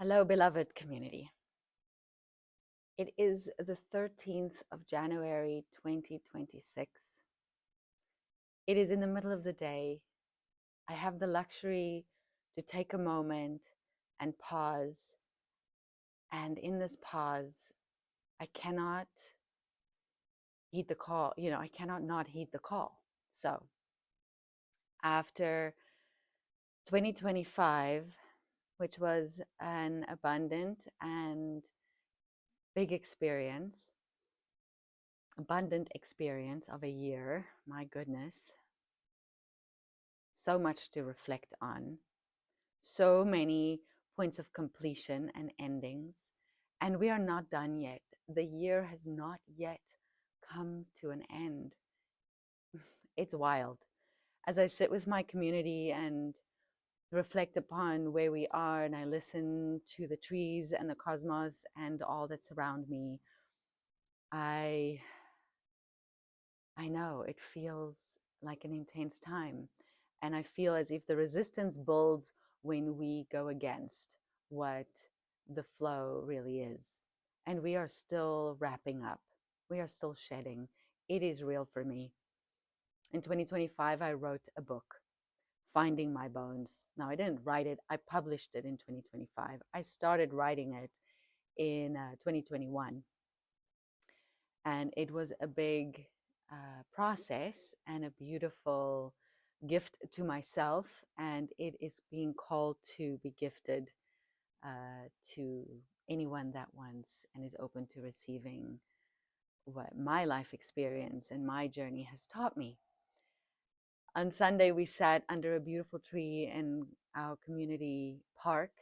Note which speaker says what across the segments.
Speaker 1: Hello, beloved community. It is the 13th of January 2026. It is in the middle of the day. I have the luxury to take a moment and pause. And in this pause, I cannot heed the call. I cannot not heed the call. So after 2025, which was an abundant and big experience, abundant experience of a year, my goodness, so much to reflect on, so many points of completion and endings, and we are not done yet. The year has not yet come to an end. It's wild. As I sit with my community and reflect upon where we are, and I listen to the trees and the cosmos and all that's around me, I know it feels like an intense time. And I feel as if the resistance builds when we go against what the flow really is. And we are still wrapping up, we are still shedding. It is real for me. In 2025, I wrote a book, Finding My Bones. Now, I didn't write it, I published it in 2025. I started writing it in 2021. And it was a big process and a beautiful gift to myself. And it is being called to be gifted to anyone that wants and is open to receiving what my life experience and my journey has taught me. On Sunday, we sat under a beautiful tree in our community park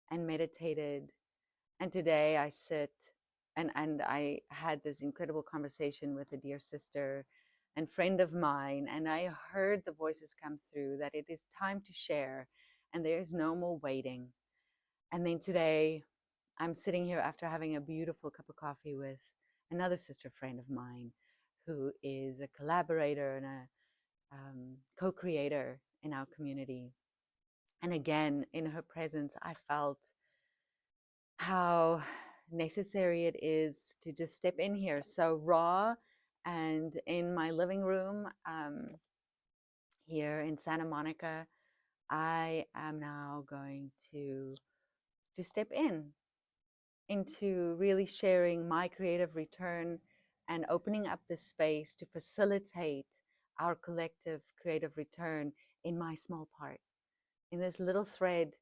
Speaker 1: and meditated. And today I sit and I had this incredible conversation with a dear sister and friend of mine, and I heard the voices come through that it is time to share and there is no more waiting. And then today I'm sitting here after having a beautiful cup of coffee with another sister friend of mine who is a collaborator and a co-creator in our community. And again, in her presence, I felt how necessary it is to just step in here so raw and in my living room here in Santa Monica. I am now going to step into really sharing my creative return and opening up this space to facilitate our collective creative return in my small part, in this little thread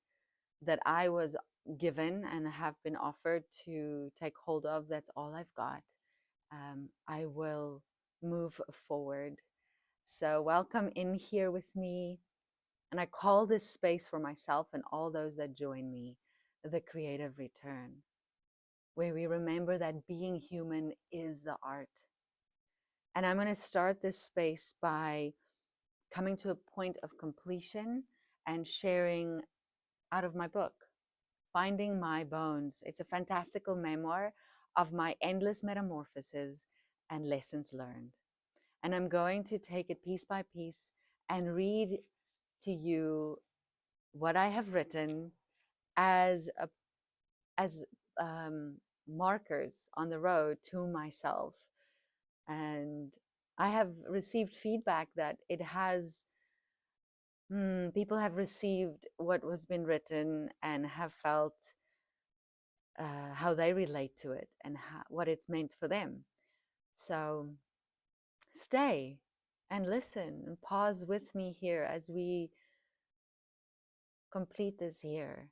Speaker 1: that I was given and have been offered to take hold of. That's all I've got. I will move forward. So, welcome in here with me. And I call this space for myself and all those that join me the creative return, where we remember that being human is the art. And I'm going to start this space by coming to a point of completion and sharing out of my book, Finding My Bones. It's a fantastical memoir of my endless metamorphoses and lessons learned. And I'm going to take it piece by piece and read to you what I have written as as markers on the road to myself. And I have received feedback that it has people have received what was been written and have felt how they relate to it and what it's meant for them. So stay and listen and pause with me here as we complete this year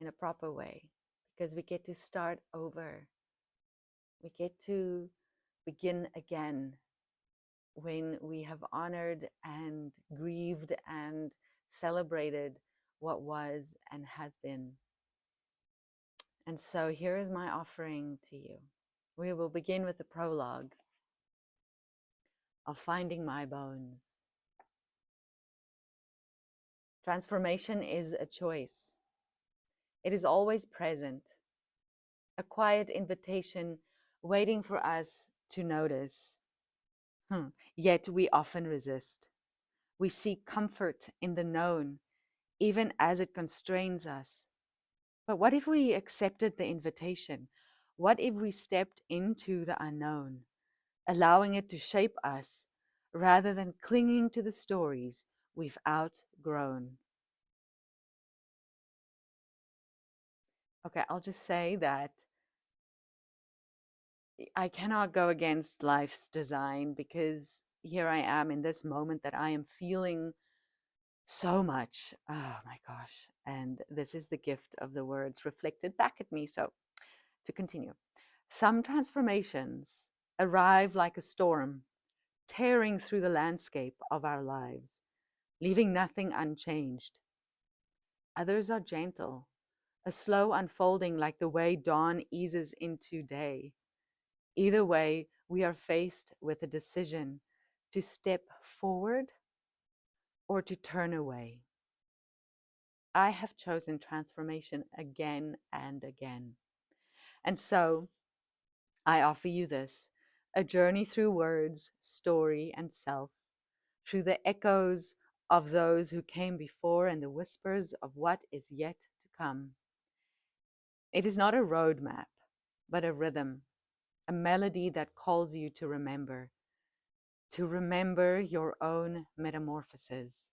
Speaker 1: in a proper way, because we get to start over. We get to begin again when we have honored and grieved and celebrated what was and has been. And so here is my offering to you. We will begin with the prologue of Finding My Bones. Transformation is a choice. It is always present, a quiet invitation waiting for us to notice. Yet we often resist. We seek comfort in the known even as it constrains us. But what if we accepted the invitation? What if we stepped into the unknown, allowing it to shape us rather than clinging to the stories we've outgrown? Okay, I'll just say that I cannot go against life's design, because here I am in this moment that I am feeling so much. Oh my gosh. And this is the gift of the words reflected back at me. So, to continue, some transformations arrive like a storm, tearing through the landscape of our lives, leaving nothing unchanged. Others are gentle, a slow unfolding like the way dawn eases into day. Either way, we are faced with a decision to step forward or to turn away. I have chosen transformation again and again. And so I offer you this, a journey through words, story, and self, through the echoes of those who came before and the whispers of what is yet to come. It is not a roadmap, but a rhythm, a melody that calls you to remember your own metamorphoses,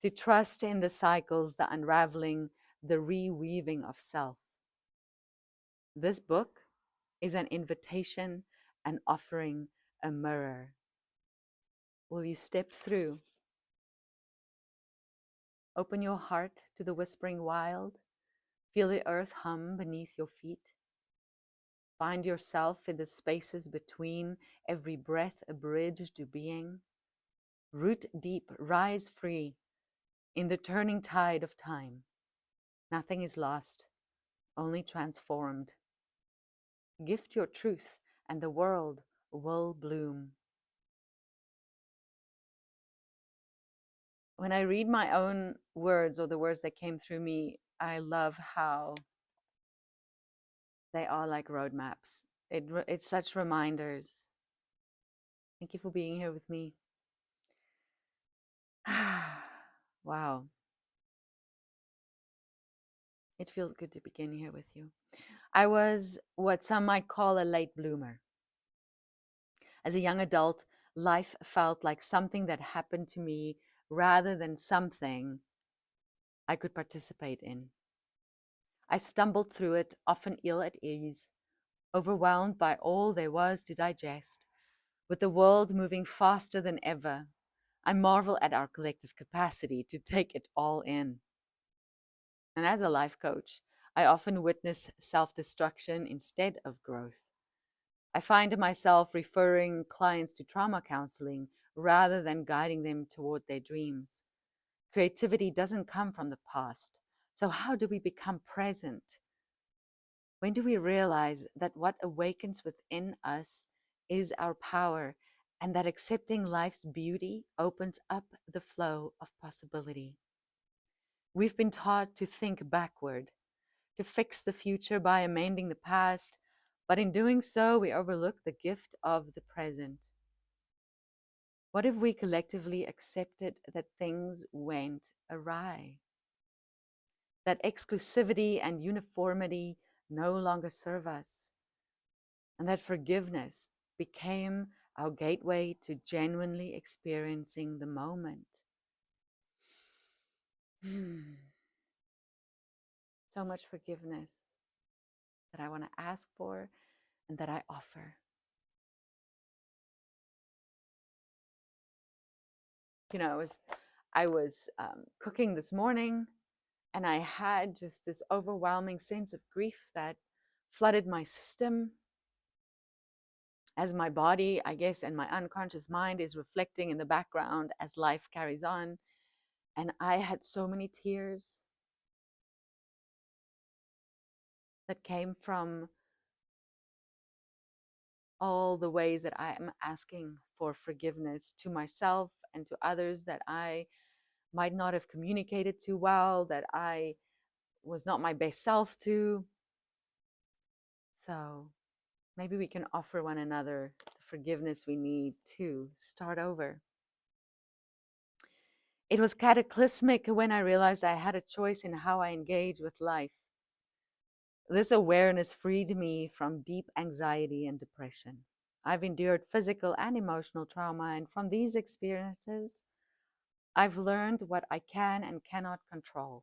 Speaker 1: to trust in the cycles, the unraveling, the reweaving of self. This book is an invitation, an offering, a mirror. Will you step through? Open your heart to the whispering wild. Feel the earth hum beneath your feet. Find yourself in the spaces between, every breath a bridge to being. Root deep, rise free in the turning tide of time. Nothing is lost, only transformed. Gift your truth, and the world will bloom. When I read my own words, or the words that came through me, I love how they are like roadmaps. It's such reminders. Thank you for being here with me. Wow. It feels good to begin here with you. I was what some might call a late bloomer. As a young adult, life felt like something that happened to me rather than something I could participate in. I stumbled through it, often ill at ease, overwhelmed by all there was to digest. With the world moving faster than ever, I marvel at our collective capacity to take it all in. And as a life coach, I often witness self-destruction instead of growth. I find myself referring clients to trauma counseling rather than guiding them toward their dreams. Creativity doesn't come from the past. So how do we become present? When do we realize that what awakens within us is our power, and that accepting life's beauty opens up the flow of possibility? We've been taught to think backward, to fix the future by amending the past, but in doing so, we overlook the gift of the present. What if we collectively accepted that things went awry? That exclusivity and uniformity no longer serve us, and that forgiveness became our gateway to genuinely experiencing the moment. So much forgiveness that I want to ask for and that I offer. You know, I was cooking this morning, and I had just this overwhelming sense of grief that flooded my system, as my body, I guess, and my unconscious mind is reflecting in the background as life carries on. And I had so many tears that came from all the ways that I am asking for forgiveness to myself and to others that I might not have communicated too well, that I was not my best self to. So maybe we can offer one another the forgiveness we need to start over. It was cataclysmic when I realized I had a choice in how I engage with life. This awareness freed me from deep anxiety and depression. I've endured physical and emotional trauma, and from these experiences, I've learned what I can and cannot control.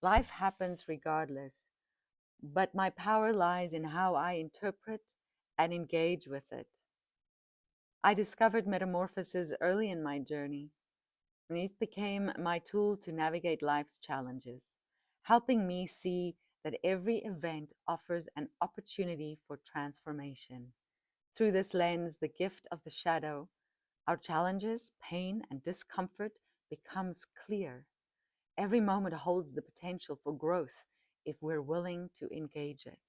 Speaker 1: Life happens regardless, but my power lies in how I interpret and engage with it. I discovered metamorphosis early in my journey, and it became my tool to navigate life's challenges, helping me see that every event offers an opportunity for transformation. Through this lens, the gift of the shadow, our challenges, pain, and discomfort becomes clear. Every moment holds the potential for growth if we're willing to engage it.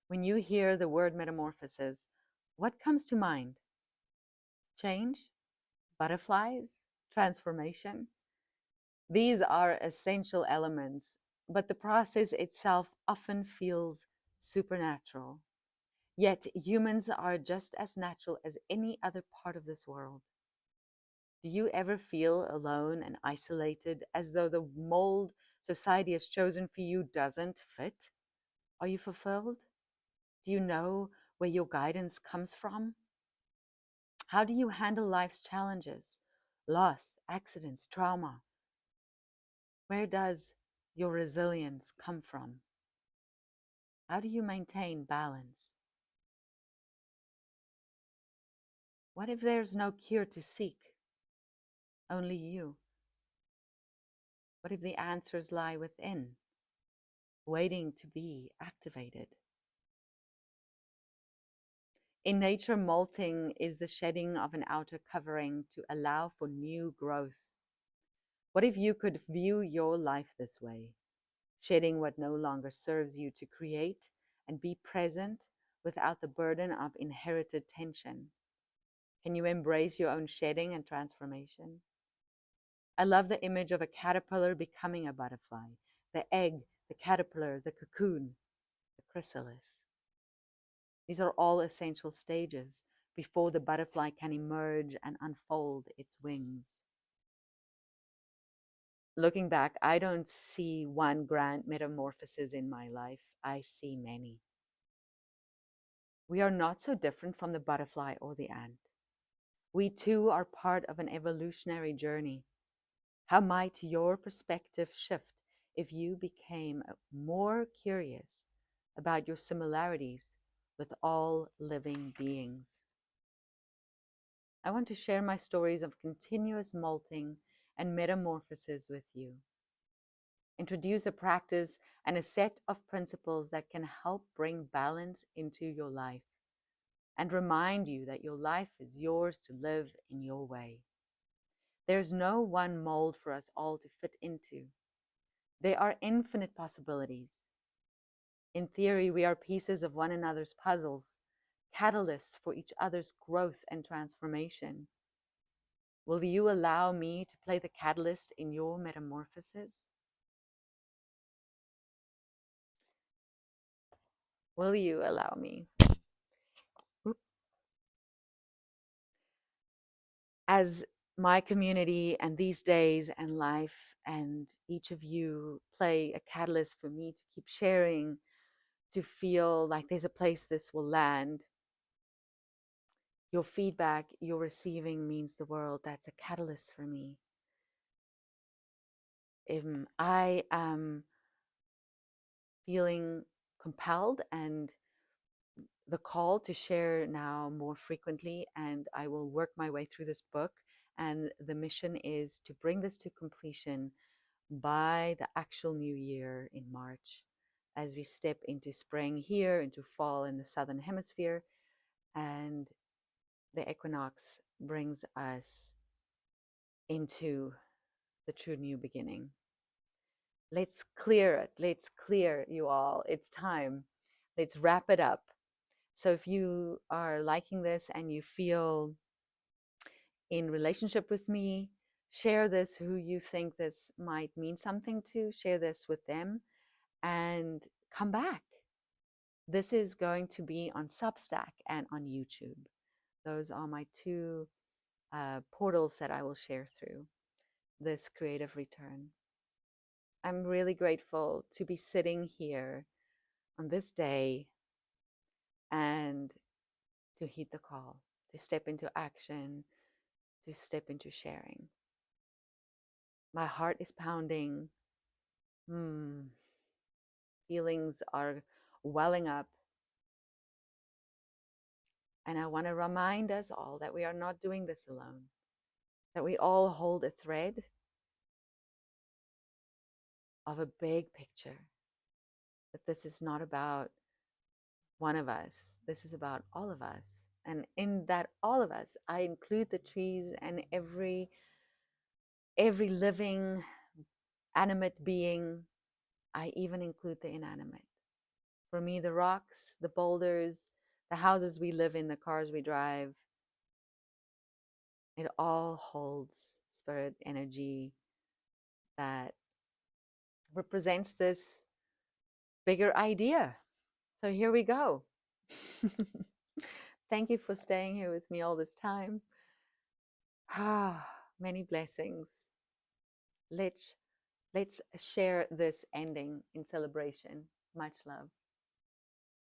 Speaker 1: When you hear the word metamorphosis, what comes to mind? Change? Butterflies? Transformation? These are essential elements, but the process itself often feels supernatural. Yet humans are just as natural as any other part of this world. Do you ever feel alone and isolated, as though the mold society has chosen for you doesn't fit? Are you fulfilled? Do you know where your guidance comes from? How do you handle life's challenges, loss, accidents, trauma? Where does your resilience come from? How do you maintain balance? What if there's no cure to seek? Only you. What if the answers lie within, waiting to be activated? In nature, molting is the shedding of an outer covering to allow for new growth. What if you could view your life this way, shedding what no longer serves you to create and be present without the burden of inherited tension? Can you embrace your own shedding and transformation? I love the image of a caterpillar becoming a butterfly, the egg, the caterpillar, the cocoon, the chrysalis. These are all essential stages before the butterfly can emerge and unfold its wings. Looking back, I don't see one grand metamorphosis in my life. I see many. We are not so different from the butterfly or the ant. We too are part of an evolutionary journey. How might your perspective shift if you became more curious about your similarities with all living beings? I want to share my stories of continuous molting and metamorphosis with you. Introduce a practice and a set of principles that can help bring balance into your life and remind you that your life is yours to live in your way. There's no one mold for us all to fit into. There are infinite possibilities. In theory, we are pieces of one another's puzzles, catalysts for each other's growth and transformation. Will you allow me to play the catalyst in your metamorphosis? Will you allow me? As my community and these days and life and each of you play a catalyst for me to keep sharing, to feel like there's a place this will land. Your feedback you're receiving means the world. That's a catalyst for me. I am feeling compelled and the call to share now more frequently, and I will work my way through this book. And the mission is to bring this to completion by the actual new year in March, as we step into spring here, into fall in the Southern Hemisphere, and the equinox brings us into the true new beginning. Let's clear it. Let's clear, you all. It's time. Let's wrap it up. So if you are liking this and you feel in relationship with me, share this who you think this might mean something to, share this with them, and come back. This is going to be on Substack and on YouTube. Those are my two portals that I will share through this creative return. I'm really grateful to be sitting here on this day and to heed the call, to step into action, to step into sharing. My heart is pounding. Feelings are welling up. And I want to remind us all that we are not doing this alone, that we all hold a thread of a big picture, that this is not about one of us, this is about all of us. And in that all of us, I include the trees and every living, animate being. I even include the inanimate. For me, the rocks, the boulders, the houses we live in, the cars we drive, it all holds spirit energy that represents this bigger idea. So here we go. Thank you for staying here with me all this time. Many blessings. Let's share this ending in celebration. Much love.